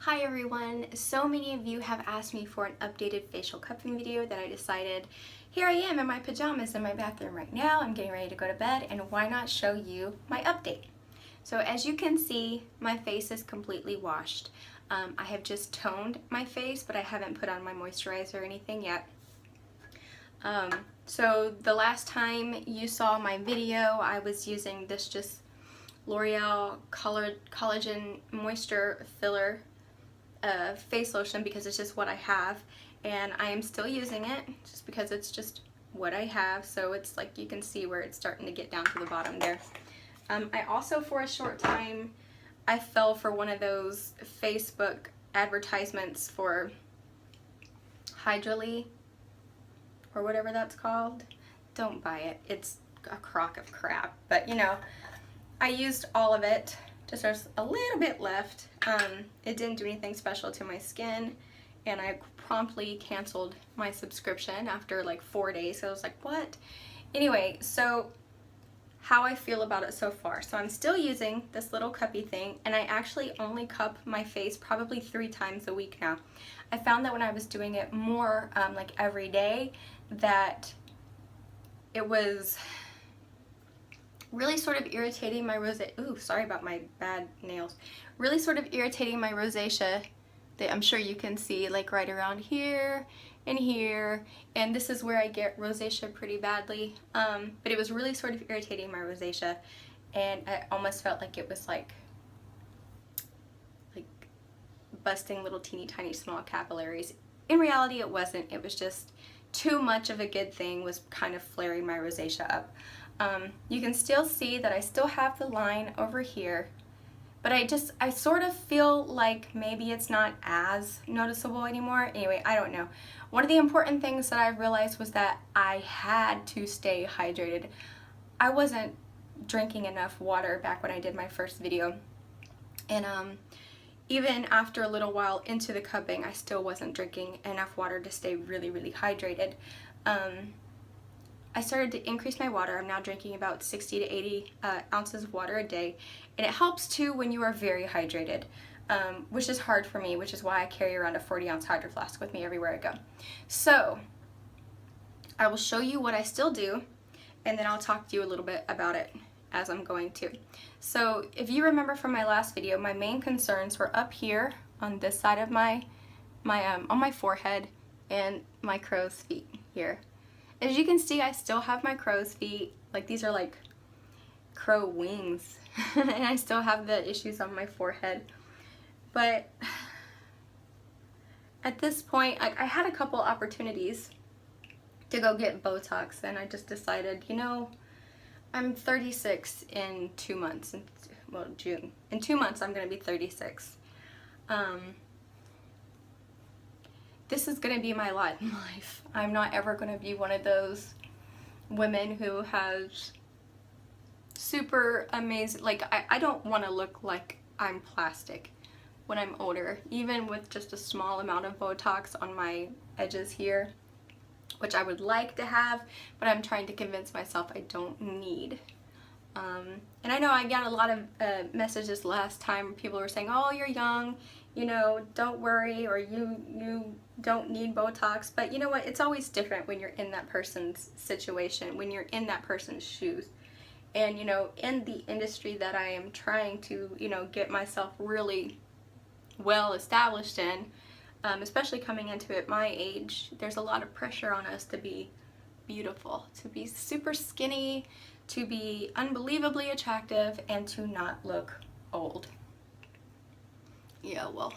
Hi everyone! So many of you have asked me for an updated facial cupping video that I decided here I am in my pajamas in my bathroom right now. I'm getting ready to go to bed, and why not show you my update? So as you can see, my face is completely washed. I have just toned my face, but I haven't put on my moisturizer or anything yet. So the last time you saw my video, I was using this just L'Oreal Collagen Moisture Filler face lotion because it's just what I have, and I am still using it just because it's just what I have. So it's like you can see where it's starting to get down to the bottom there. I also, for a short time, I fell for one of those Facebook advertisements for Hydraly or whatever that's called. Don't buy it. It's a crock of crap. But you know, I used all of it. Just there's a little bit left. It didn't do anything special to my skin, and I promptly canceled my subscription after like 4 days. So I was like, what? Anyway, so how I feel about it so far. So I'm still using this little cuppy thing, and I actually only cup my face probably 3 times a week now. I found that when I was doing it more like every day, that it was really sort of irritating my rosacea. Ooh, sorry about my bad nails. Really sort of irritating my rosacea that I'm sure you can see, like right around here and here. And this is where I get rosacea pretty badly. But it was really sort of irritating my rosacea, and I almost felt like it was like busting little teeny tiny small capillaries. In reality, it wasn't. It was just too much of a good thing was kind of flaring my rosacea up. You can still see that I still have the line over here, but I sort of feel like maybe it's not as noticeable anymore. Anyway, I don't know. One of the important things that I realized was that I had to stay hydrated. I wasn't drinking enough water back when I did my first video, and even after a little while into the cupping, I still wasn't drinking enough water to stay really hydrated. I started to increase my water. I'm now drinking about 60 to 80 ounces of water a day, and it helps too when you are very hydrated, which is hard for me, which is why I carry around a 40-ounce hydro flask with me everywhere I go. So I will show you what I still do, and then I'll talk to you a little bit about it as I'm going to. So if you remember from my last video, my main concerns were up here on this side of on my forehead and my crow's feet here. As you can see, I still have my crow's feet. Like, these are like crow wings. And I still have the issues on my forehead. But at this point, I had a couple opportunities to go get Botox, and I just decided, you know, I'm 36 in 2 months. Well, June. In 2 months, I'm going to be 36. This is going to be my lot in life. I'm not ever going to be one of those women who has super amazing, like, I don't want to look like I'm plastic when I'm older, even with just a small amount of Botox on my edges here, which I would like to have, but I'm trying to convince myself I don't need. And I know I got a lot of messages last time. People were saying, oh, you're young, you know, don't worry, or you don't need Botox. But you know what? It's always different when you're in that person's situation, when you're in that person's shoes. And, you know, in the industry that I am trying to, you know, get myself really well established in, especially coming into it my age, there's a lot of pressure on us to be beautiful, to be super skinny, to be unbelievably attractive, and to not look old. Yeah, well,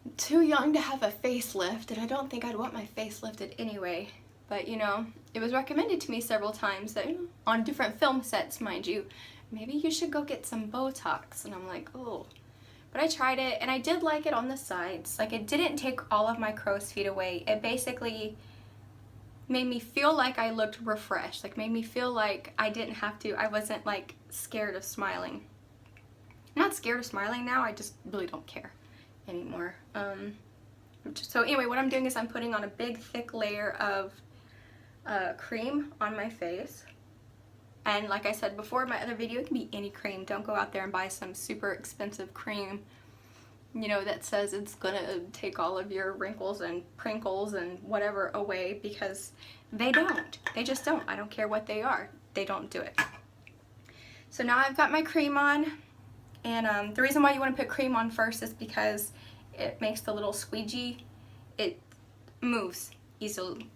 I'm too young to have a facelift, and I don't think I'd want my face lifted anyway. But, you know, it was recommended to me several times that, you know, on different film sets, mind you, maybe you should go get some Botox. And I'm like, oh. But I tried it, and I did like it on the sides. Like, it didn't take all of my crow's feet away. It basically made me feel like I looked refreshed. Like, made me feel like I didn't have to, I wasn't like scared of smiling. I'm not scared of smiling now, I just really don't care anymore. So anyway, what I'm doing is I'm putting on a big thick layer of cream on my face. And like I said before in my other video, it can be any cream. Don't go out there and buy some super expensive cream you know, that says it's gonna take all of your wrinkles and prinkles and whatever away, because they don't. They just don't. I don't care what they are. They don't do it. So now I've got my cream on, and the reason why you want to put cream on first is because it makes the little squeegee, it moves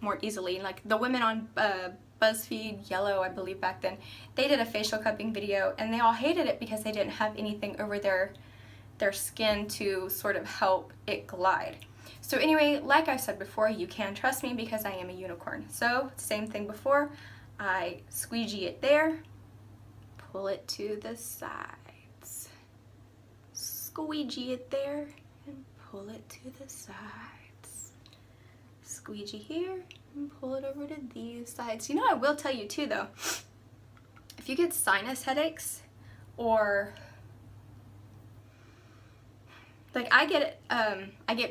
more easily. Like the women on BuzzFeed Yellow, I believe back then, they did a facial cupping video and they all hated it because they didn't have anything over their skin to sort of help it glide. So anyway, like I said before, you can trust me because I am a unicorn. So same thing before, I squeegee it there, pull it to the sides, squeegee it there, and pull it to the sides, squeegee here, and pull it over to these sides. You know, I will tell you too though, if you get sinus headaches, or like I get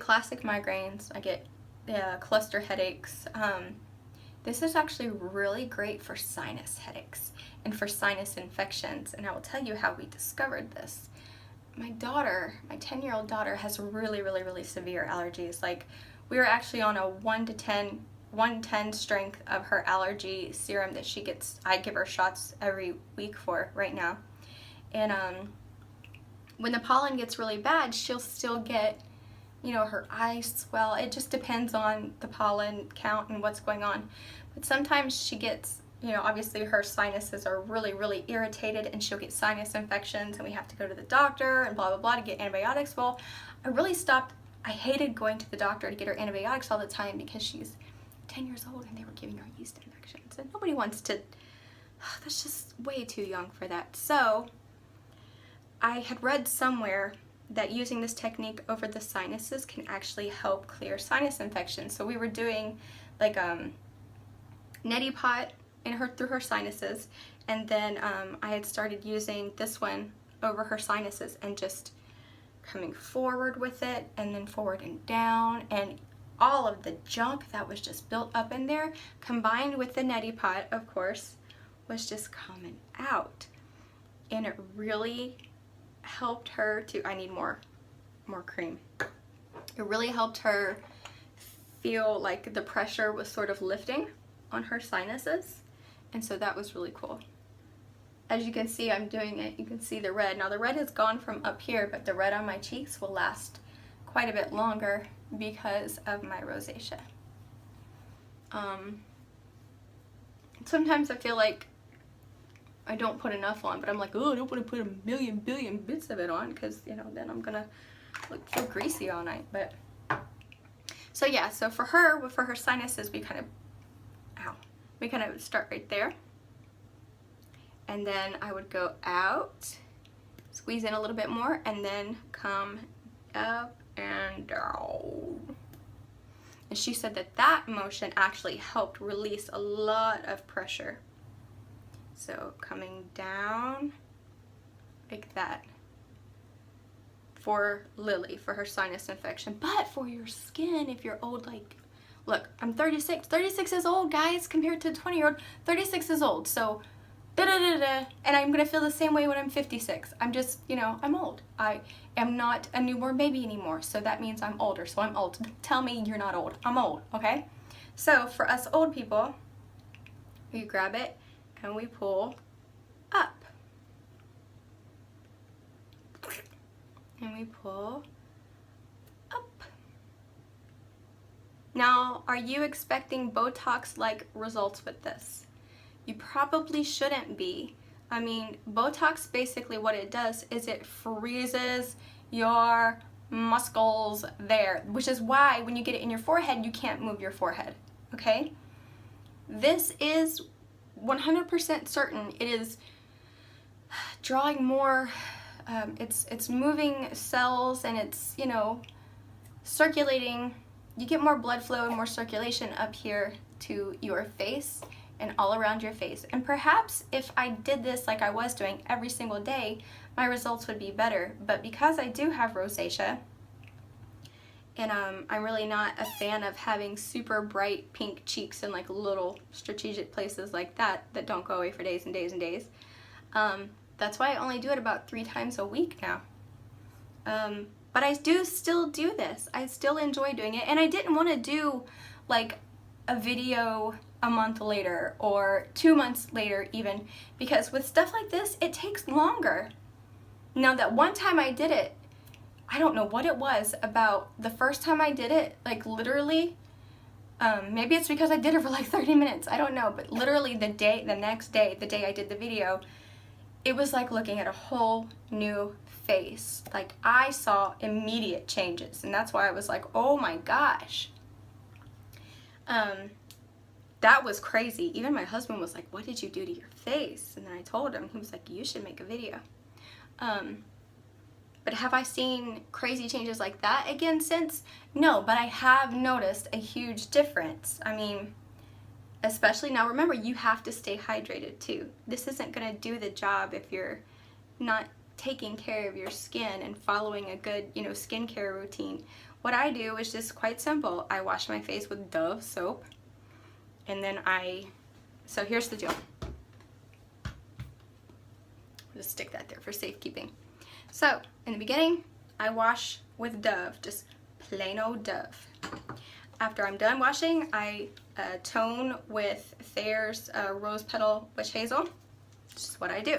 classic migraines, I get cluster headaches. This is actually really great for sinus headaches and for sinus infections, and I will tell you how we discovered this. My daughter, my 10-year-old daughter, has really, really, really severe allergies. Like, we were actually on a 110 strength of her allergy serum that she gets. I give her shots every week for right now. And when the pollen gets really bad, she'll still get, you know, her eyes swell. It just depends on the pollen count and what's going on. But sometimes she gets, you know, obviously her sinuses are really, really irritated and she'll get sinus infections and we have to go to the doctor and blah, blah, blah to get antibiotics. Well, I really stopped. I hated going to the doctor to get her antibiotics all the time because she's 10 years old and they were giving her yeast infections. And nobody wants to, that's just way too young for that. So I had read somewhere that using this technique over the sinuses can actually help clear sinus infections. So we were doing like neti pot through her sinuses, and then I had started using this one over her sinuses and just coming forward with it and then forward and down, and all of the junk that was just built up in there combined with the neti pot, of course, was just coming out, and it really helped her to, I need more cream. It really helped her feel like the pressure was sort of lifting on her sinuses, and so that was really cool. As you can see, I'm doing it, you can see the red. Now the red is gone from up here, but the red on my cheeks will last quite a bit longer because of my rosacea. Sometimes I feel like I don't put enough on, but I'm like, oh, I don't want to put a million billion bits of it on because, you know, then I'm gonna feel greasy all night. But so yeah, so for her sinuses, we kind of start right there, and then I would go out, squeeze in a little bit more, and then come up and down. And she said that that motion actually helped release a lot of pressure. So coming down like that for Lily, for her sinus infection. But for your skin, if you're old, like, look, I'm 36. 36 is old, guys, compared to a 20-year-old. 36 is old, so da-da-da-da. And I'm gonna feel the same way when I'm 56. I'm just, you know, I'm old. I am not a newborn baby anymore, so that means I'm older, so I'm old. Tell me you're not old. I'm old, okay? So for us old people, we grab it and we pull up. And we pull up. Now, are you expecting Botox-like results with this? You probably shouldn't be. I mean, Botox, basically what it does is it freezes your muscles there, which is why when you get it in your forehead, you can't move your forehead, okay? This is 100% certain. It is drawing more, it's moving cells, and it's, you know, circulating. You get more blood flow and more circulation up here to your face and all around your face. And perhaps if I did this like I was doing every single day, my results would be better. But because I do have rosacea, and I'm really not a fan of having super bright pink cheeks in like little strategic places like that that don't go away for days and days and days. That's why I only do it about 3 times a week now. But I do still do this. I still enjoy doing it. And I didn't want to do like a video a month later or 2 months later even, because with stuff like this, it takes longer. Now that one time I did it, I don't know what it was about the first time I did it, like literally, maybe it's because I did it for like 30 minutes, I don't know, but literally the next day, the day I did the video, it was like looking at a whole new face. Like I saw immediate changes, and that's why I was like, oh my gosh. That was crazy. Even my husband was like, what did you do to your face? And then I told him, he was like, you should make a video. But have I seen crazy changes like that again since? No, but I have noticed a huge difference. I mean, especially now, remember, you have to stay hydrated too. This isn't gonna do the job if you're not taking care of your skin and following a good, skincare routine. What I do is just quite simple. I wash my face with Dove soap, and then so here's the deal. I'll just stick that there for safekeeping. So, in the beginning, I wash with Dove, just plain old Dove. After I'm done washing, I tone with Thayer's Rose Petal Witch Hazel, which is what I do.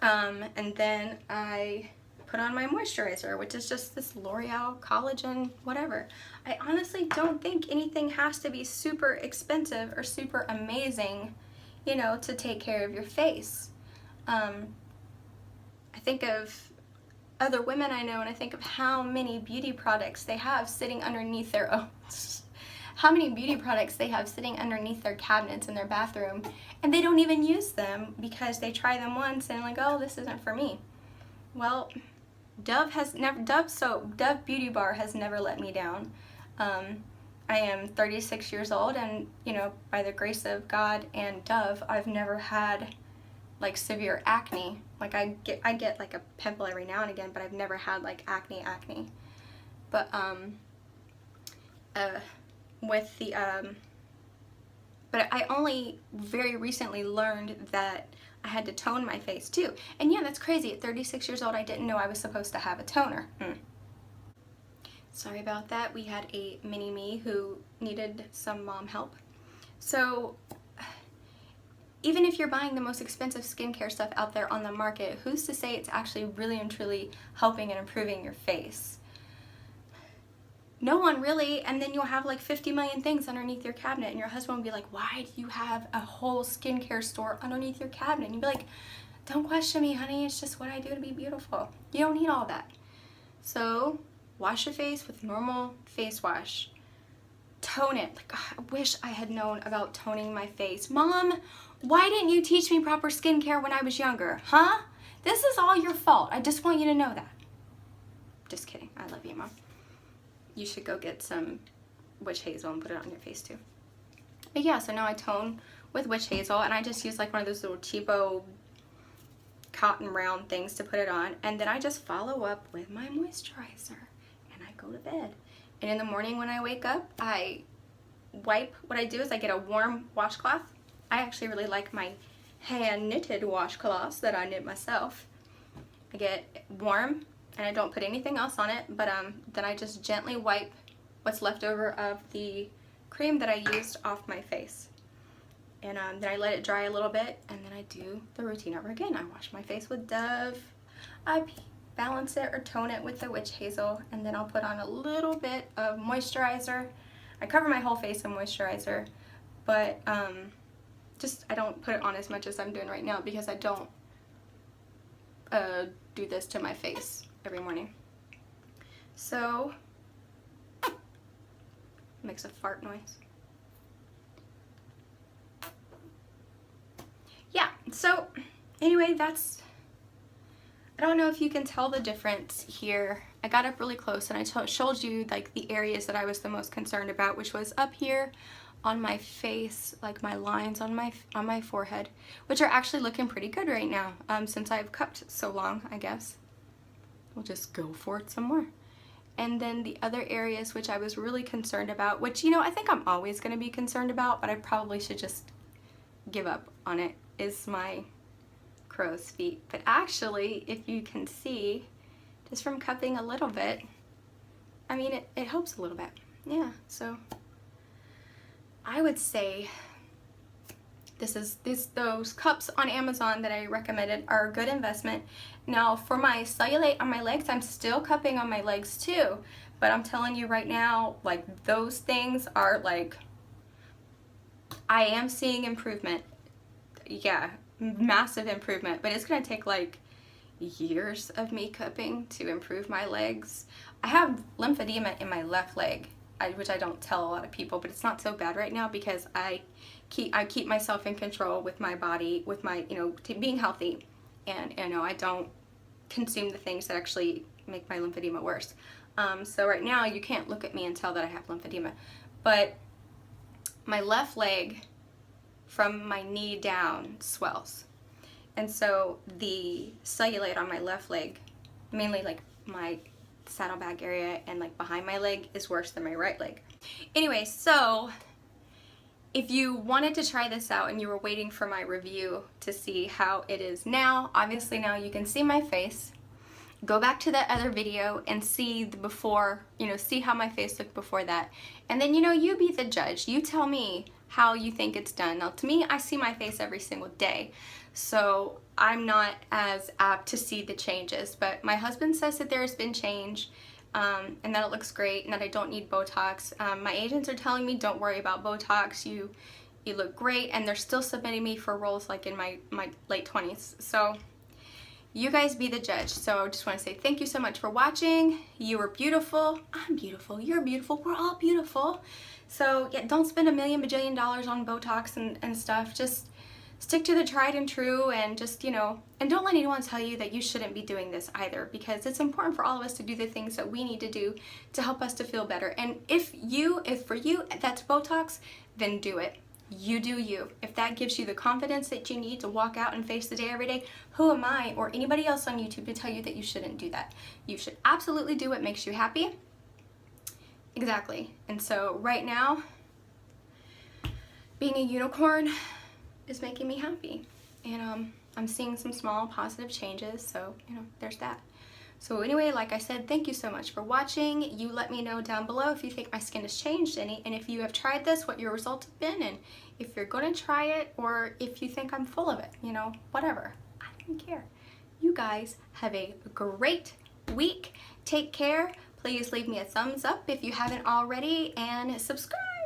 And then I put on my moisturizer, which is just this L'Oreal Collagen whatever. I honestly don't think anything has to be super expensive or super amazing, to take care of your face. I think of other women I know, and I think of how many beauty products they have sitting underneath how many beauty products they have sitting underneath their cabinets in their bathroom, and they don't even use them because they try them once and like, oh, this isn't for me. Well, Dove Beauty Bar has never let me down. I am 36 years old, and by the grace of God and Dove, I've never had like severe acne. Like I get like a pimple every now and again, but I've never had like acne. But with the but I only very recently learned that I had to tone my face too. And yeah, that's crazy. At 36 years old, I didn't know I was supposed to have a toner. Sorry about that. We had a mini me who needed some mom help. So even if you're buying the most expensive skincare stuff out there on the market, who's to say it's actually really and truly helping and improving your face? No one really. And then you'll have like 50 million things underneath your cabinet, and your husband will be like, why do you have a whole skincare store underneath your cabinet? And you'd be like, don't question me, honey, it's just what I do to be beautiful. You don't need all that. So wash your face with normal face wash. Tone it. Like, I wish I had known about toning my face. Mom, why didn't you teach me proper skincare when I was younger? Huh? This is all your fault. I just want you to know that. Just kidding. I love you, Mom. You should go get some witch hazel and put it on your face too. But yeah, so now I tone with witch hazel, and I just use like one of those little cheapo cotton round things to put it on, and then I just follow up with my moisturizer, and I go to bed. And in the morning when I wake up, I wipe. What I do is I get a warm washcloth. I actually really like my hand knitted washcloths that I knit myself. I get warm, and I don't put anything else on it, but then I just gently wipe what's left over of the cream that I used off my face. And then I let it dry a little bit, and then I do the routine over again. I wash my face with Dove. I balance it or tone it with the witch hazel, and then I'll put on a little bit of moisturizer. I cover my whole face in moisturizer, but I don't put it on as much as I'm doing right now because I don't do this to my face every morning. So, makes a fart noise. Yeah, so anyway, I don't know if you can tell the difference here. I got up really close and I showed you like the areas that I was the most concerned about, which was up here on my face, like my lines on my forehead, which are actually looking pretty good right now, since I've cupped so long, I guess. We'll just go for it some more. And then the other areas which I was really concerned about, which, I think I'm always going to be concerned about, but I probably should just give up on it, is my crow's feet. But actually, if you can see just from cupping a little bit, I mean, it helps a little bit. Yeah, so I would say those cups on Amazon that I recommended are a good investment. Now for my cellulite on my legs, I'm still cupping on my legs too, but I'm telling you right now, like, those things are like, I am seeing improvement. Yeah, massive improvement, but it's gonna take like years of me cupping to improve my legs. I have lymphedema in my left leg, which I don't tell a lot of people, but it's not so bad right now because I keep myself in control with my body, with my, being healthy, and I don't consume the things that actually make my lymphedema worse. So right now you can't look at me and tell that I have lymphedema, but my left leg from my knee down swells, and so the cellulite on my left leg, mainly like my saddlebag area and like behind my leg, is worse than my right leg. Anyway, so if you wanted to try this out and you were waiting for my review to see how it is now, obviously now you can see my face. Go back to that other video and see the before, see how my face looked before that. And then, you be the judge. You tell me how you think it's done. Now, to me, I see my face every single day, so I'm not as apt to see the changes. But my husband says that there's been change, and that it looks great, and that I don't need Botox. My agents are telling me don't worry about Botox. You look great, and they're still submitting me for roles like in my late 20s. So you guys be the judge. So I just want to say thank you so much for watching. You are beautiful. I'm beautiful. You're beautiful. We're all beautiful. So yeah, don't spend $1 million bajillion on Botox and stuff. Just stick to the tried and true, and just, and don't let anyone tell you that you shouldn't be doing this either, because it's important for all of us to do the things that we need to do to help us to feel better. And if for you that's Botox, then do it. You do you. If that gives you the confidence that you need to walk out and face the day every day, who am I or anybody else on YouTube to tell you that you shouldn't do that? You should absolutely do what makes you happy. Exactly. And so right now, being a unicorn is making me happy, and I'm seeing some small positive changes, so there's that. So anyway, like I said, thank you so much for watching. You let me know down below if you think my skin has changed any, and if you have tried this, what your results have been, and if you're going to try it, or if you think I'm full of it, whatever. I don't care. You guys have a great week. Take care. Please leave me a thumbs up if you haven't already, and subscribe.